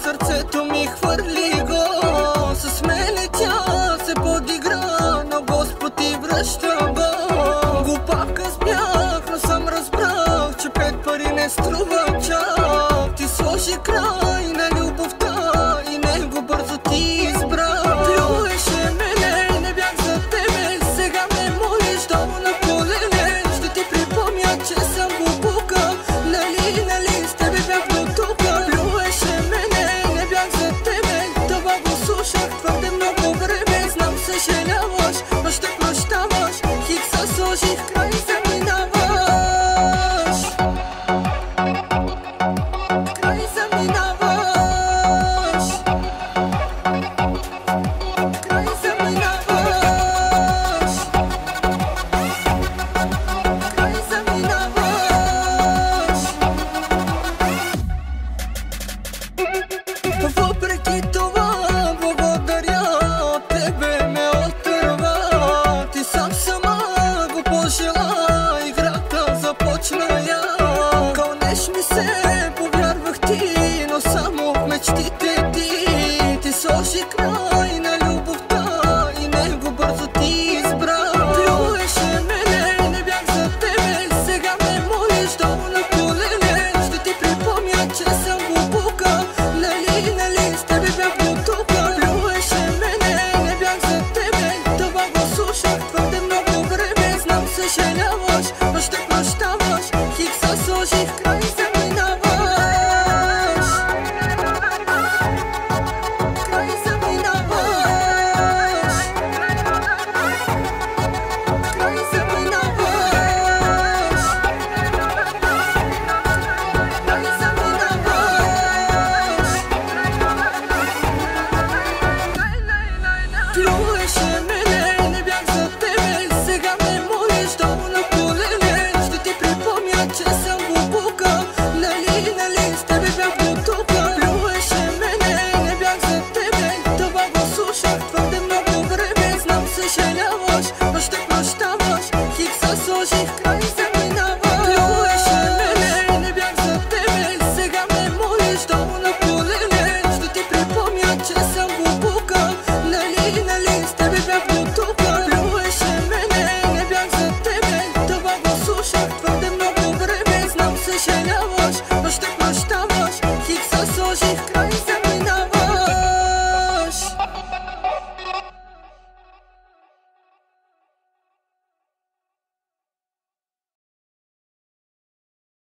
сърцето ми хвърли го. С мене тя се подигра, но Господ ти връща го. Глупак аз бях, но съм разбрах, че 5 пари не струва чак. Ти сложи край на любовта и него бързо ти избра. Плюеше мене, не бях за тебе, сега ме молиш долу на колене. Ще ти припомня, че съм глупука, нали, с тебе бях до тука. Плюеше мене, не бях за тебе, това го слушах твърде много време. Знам съжаляваш, но ще прощаваш, хикса сложих край, заминаваш. Край заминаваш. Край заминаваш. Край заминаваш. Въпреки това благодаря, тебе ме отърва. Ти сам сама го пожела, играта започна я. Кълнеш ми се, повярвах ти, но само в мечтите ти. Ти сложи край